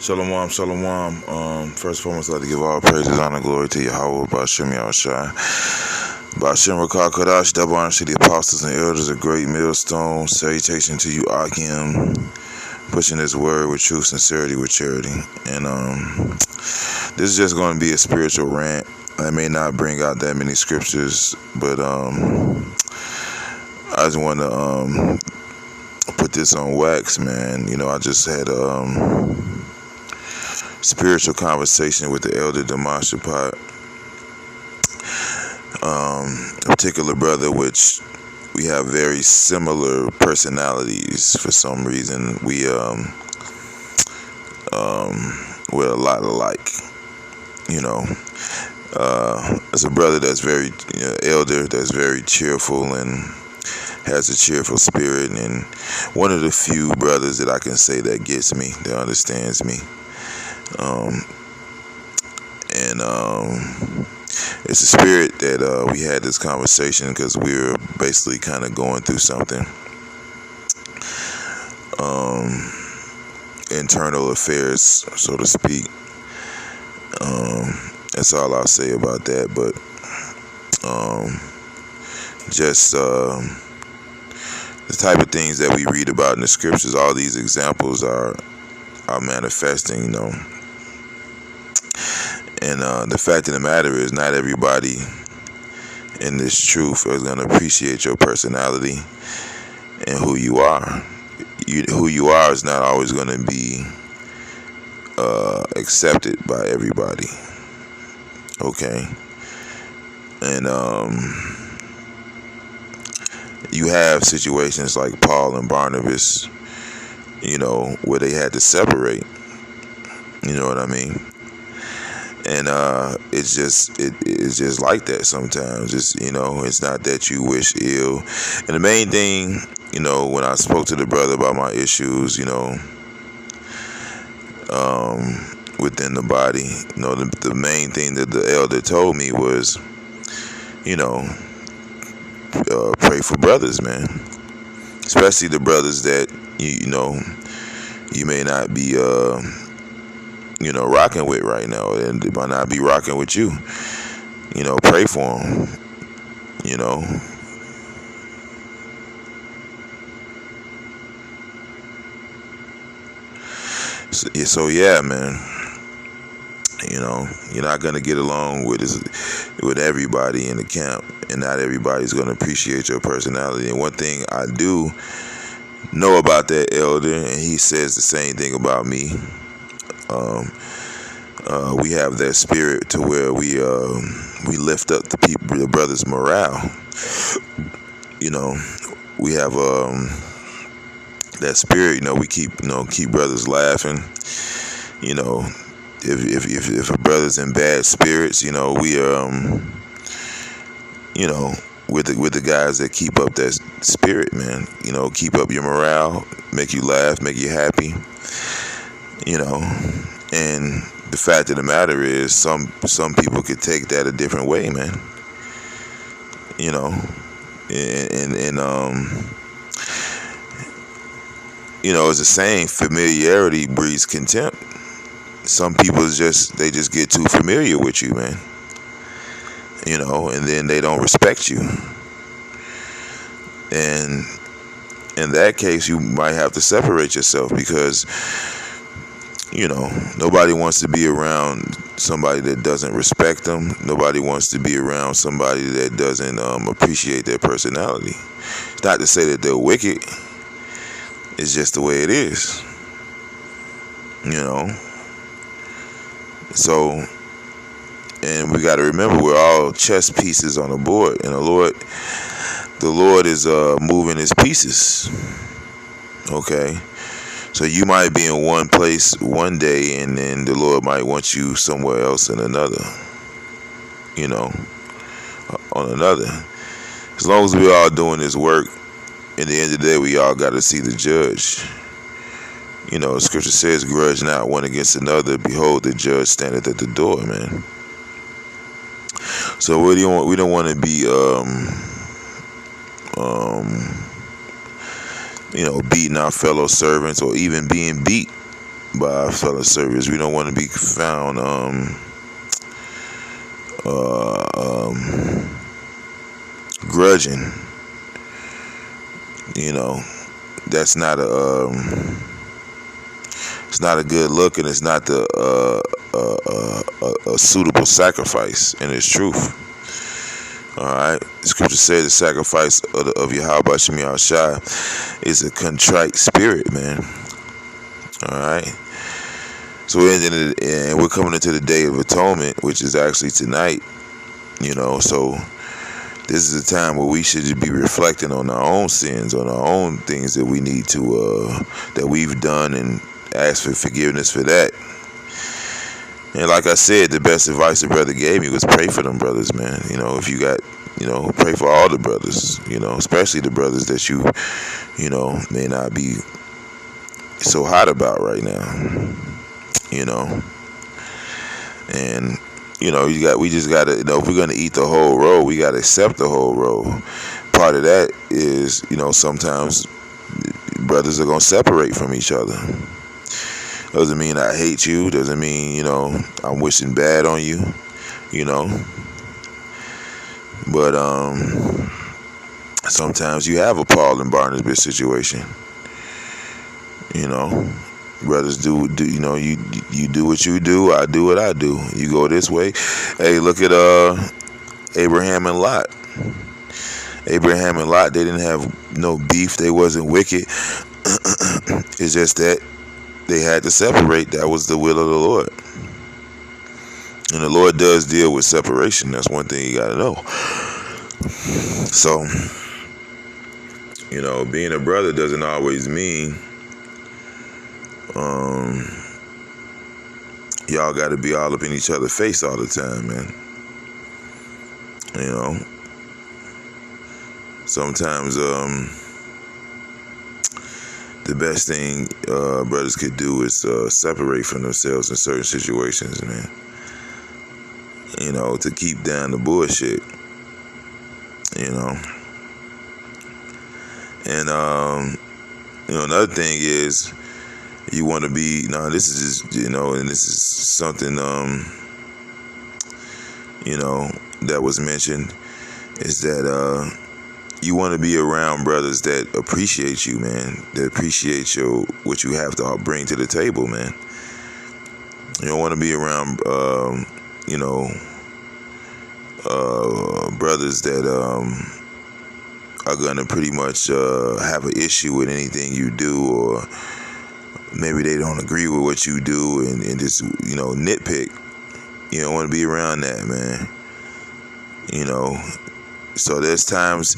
Shalom, shalom. First and foremost, I'd like to give all praises, honor, glory to Yahweh, Ba'ashem Yahushai. Ba'ashem Rakah Kodash, double honor to the apostles and elders, a great millstone. Salutation to you, Akim, pushing this word with truth, sincerity, with charity. And this is just going to be a spiritual rant. I may not bring out that many scriptures, but I just want to put this on wax, man. You know, I just had spiritual conversation with the elder Damashapat, a particular brother which we have very similar personalities. For some reason we're a lot alike, you know. It's a brother that's very elder, that's very cheerful and has a cheerful spirit, and one of the few brothers that I can say that gets me, that understands me. It's a spirit that we had this conversation because we were basically kind of going through something, internal affairs, so to speak. That's all I'll say about that. But just the type of things that we read about in the scriptures, all these examples are manifesting, you know. And the fact of the matter is, not everybody in this truth is going to appreciate your personality and who you are. Who you are is not always going to be accepted by everybody. Okay? And you have situations like Paul and Barnabas, you know, where they had to separate. You know what I mean? And it's just like that sometimes. It's, you know, it's not that you wish ill. And the main thing, you know, when I spoke to the brother about my issues, you know, within the body, you know, the main thing that the elder told me was, you know, pray for brothers, man. Especially the brothers that you know you may not be you know, rocking with right now, and they might not be rocking with you. You know, pray for them. You know. So yeah, man. You know, you're not gonna get along with everybody in the camp, and not everybody's gonna appreciate your personality. And one thing I do know about that elder, and he says the same thing about me. We have that spirit to where we lift up the brothers' morale. You know, we have that spirit. You know, we keep brothers laughing. You know, if a brother's in bad spirits, you know, we you know, with the guys that keep up that spirit, man. You know, keep up your morale, make you laugh, make you happy. You know, and the fact of the matter is, some people could take that a different way, man. You know, and you know, it's the saying, familiarity breeds contempt. Some people just get too familiar with you, man. You know, and then they don't respect you. And in that case, you might have to separate yourself, because, you know, nobody wants to be around somebody that doesn't respect them. Nobody wants to be around somebody that doesn't appreciate their personality. It's not to say that they're wicked. It's just the way it is. You know. So, and we got to remember, we're all chess pieces on a board, and the Lord is moving his pieces. Okay. So you might be in one place one day, and then the Lord might want you somewhere else in another. You know, on another. As long as we're all doing this work, in the end of the day, we all got to see the judge. You know, Scripture says, "Grudge not one against another. Behold, the judge standeth at the door," man. So we don't want to be you know, beating our fellow servants, or even being beat. by our fellow servants. We don't want to be found grudging. You know, that's not it's not a good look, and it's not a suitable sacrifice in its truth. All right, the scripture says the sacrifice of Yahweh Shem Yahushai is a contrite spirit, man. All right, so we're coming into the Day of Atonement, which is actually tonight. You know, so this is a time where we should be reflecting on our own sins, on our own things that we need to that we've done, and ask for forgiveness for that. And like I said, the best advice the brother gave me was pray for them brothers, man. You know, if you got, pray for all the brothers, especially the brothers that you may not be so hot about right now, and we just gotta, if we're gonna eat the whole roll, we gotta accept the whole roll. Part of that is, sometimes brothers are gonna separate from each other. Doesn't mean I hate you. Doesn't mean, I'm wishing bad on you, But sometimes you have a Paul and Barnabas situation. Brothers do you do what you do, I do what I do. You go this way. Hey, look at Abraham and Lot. Abraham and Lot, they didn't have no beef. They wasn't wicked. It's just that they had to separate. That was the will of the Lord. And the Lord does deal with separation. That's one thing you got to know. So, being a brother doesn't always mean y'all got to be all up in each other's face all the time, man. Sometimes the best thing brothers could do is separate from themselves in certain situations, man. To keep down the bullshit. And another thing is, you want to be, this is just, and this is something that was mentioned, is that you want to be around brothers that appreciate you, man, that appreciate what you have to bring to the table, man. You don't want to be around brothers that are gonna pretty much have an issue with anything you do, or maybe they don't agree with what you do and just nitpick. You don't want to be around that, man. So there's times,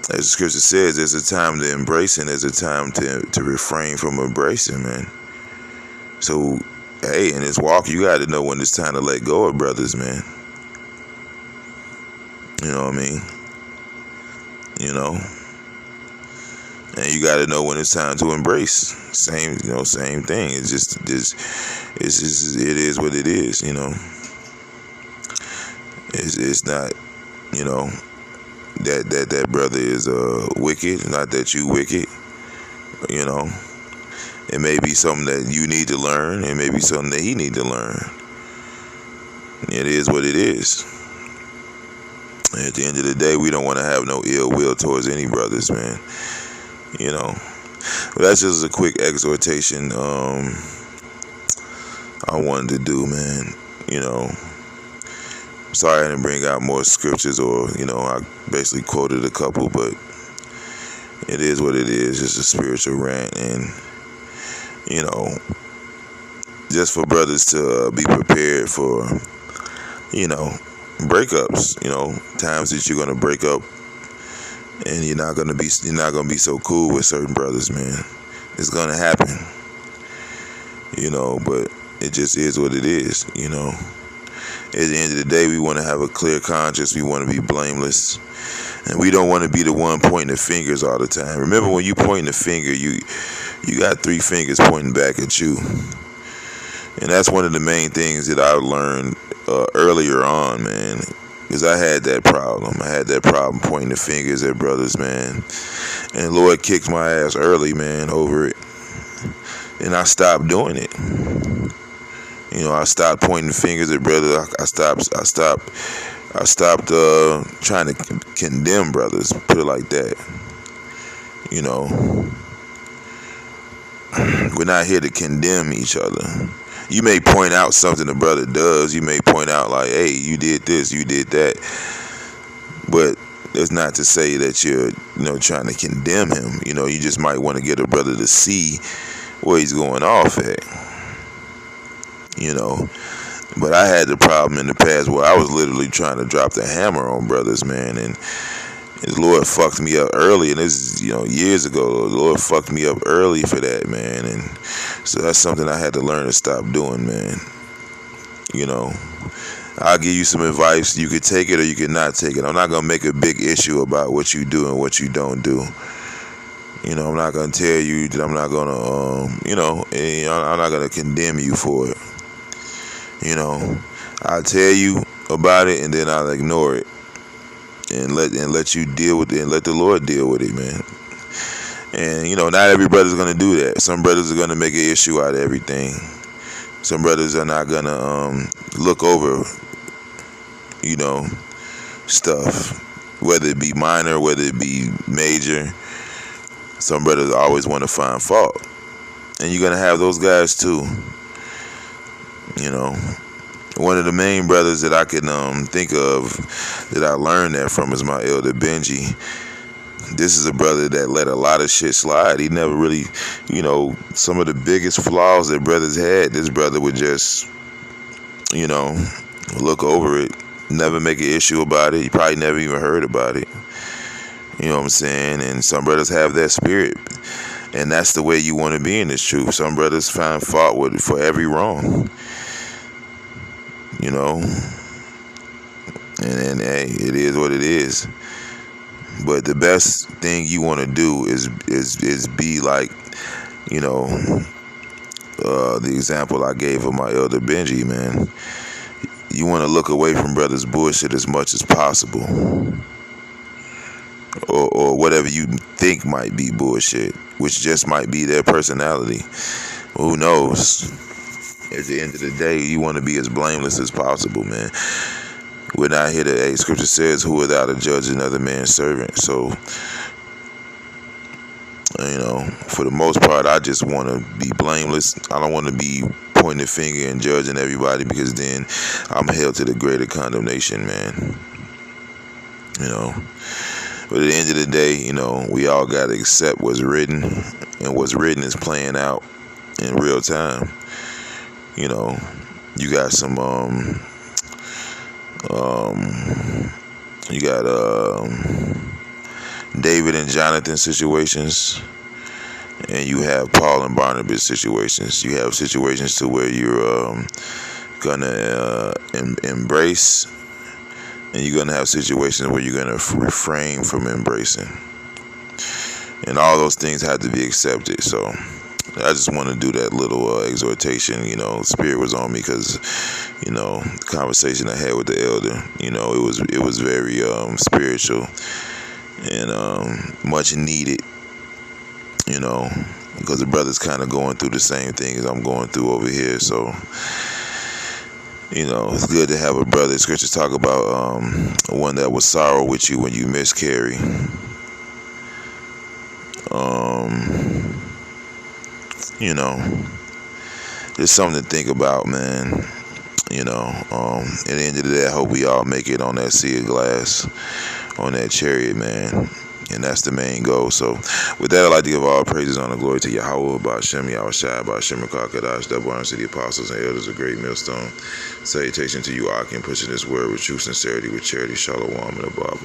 as the scripture says, there's a time to embrace and there's a time to refrain from embracing, man. So, hey, in this walk, you got to know when it's time to let go of brothers, man. You know what I mean? And you got to know when it's time to embrace. Same thing. It is what it is, It's not, that brother is wicked, not that you wicked. It may be something that you need to learn. It may be something that he need to learn. It is what it is. At the end of the day, we don't want to have no ill will towards any brothers, man. But that's just a quick exhortation I wanted to do, man. Sorry I didn't bring out more scriptures, or I basically quoted a couple, but it is what it is. Just a spiritual rant, and just for brothers to be prepared for breakups, times that you're gonna break up, and you're not gonna be so cool with certain brothers, man. It's gonna happen, but it just is what it is, At the end of the day, we want to have a clear conscience. We want to be blameless, and we don't want to be the one pointing the fingers all the time. Remember, when you point the finger, you got three fingers pointing back at you, and that's one of the main things that I learned earlier on, man, because I had that problem. I had that problem pointing the fingers at brothers, man, and the Lord kicked my ass early, man, over it. And I stopped doing it. I stopped pointing fingers at brothers. I stopped trying to condemn brothers. Put it like that. We're not here to condemn each other. You may point out something the brother does. You may point out like, hey, you did this, you did that. But that's not to say that you're, trying to condemn him. You just might want to get a brother to see where he's going off at. But I had the problem in the past where I was literally trying to drop the hammer on brothers, man, and the Lord fucked me up early, and this is, years ago. The Lord fucked me up early for that, man, and so that's something I had to learn to stop doing, man. I'll give you some advice. You could take it or you could not take it. I'm not gonna make a big issue about what you do and what you don't do. I'm not gonna tell you that I'm not gonna, I'm not gonna condemn you for it. I'll tell you about it and then I'll ignore it. And let you deal with it, and let the Lord deal with it, man. And not every brother's gonna do that. Some brothers are gonna make an issue out of everything. Some brothers are not gonna look over, stuff, whether it be minor, whether it be major. Some brothers always want to find fault, and you're gonna have those guys too. One of the main brothers that I can think of that I learned that from is my elder Benji. This is a brother that let a lot of shit slide. He never really, some of the biggest flaws that brothers had, this brother would just, look over it, never make an issue about it. He probably never even heard about it. You know what I'm saying? And some brothers have that spirit. And that's the way you want to be in this truth. Some brothers find fault with it for every wrong. And hey, it is what it is. But the best thing you want to do is be like, the example I gave of my elder Benji, man. You want to look away from brothers' bullshit as much as possible, or whatever you think might be bullshit, which just might be their personality. Who knows? At the end of the day, you want to be as blameless as possible, man. We're not here to, scripture says, who without a judge another man's servant. So, for the most part, I just want to be blameless. I don't want to be pointing the finger and judging everybody, because then I'm held to the greater condemnation, man. But at the end of the day, we all got to accept what's written, and what's written is playing out in real time. You got some, you got David and Jonathan situations, and you have Paul and Barnabas situations. You have situations to where you're gonna embrace, and you're gonna have situations where you're gonna refrain from embracing, and all those things have to be accepted. So I just want to do that little exhortation. Spirit was on me because, the conversation I had with the elder, it was very spiritual and much needed, because the brother's kind of going through the same thing as I'm going through over here. So, it's good to have a brother. Scriptures talk about one that will sorrow with you when you miscarry. There's something to think about, man. At the end of the day, I hope we all make it on that sea of glass, on that chariot, man. And that's the main goal. So, with that, I'd like to give all praises, honor, glory to Yahweh, Ba'ashem, Yahushua, Ba'ashem, Rakakadash, double honor to the apostles and elders of Great Millstone. Salutation to you, Akim, pushing this word with true sincerity, with charity, Shalom, and above.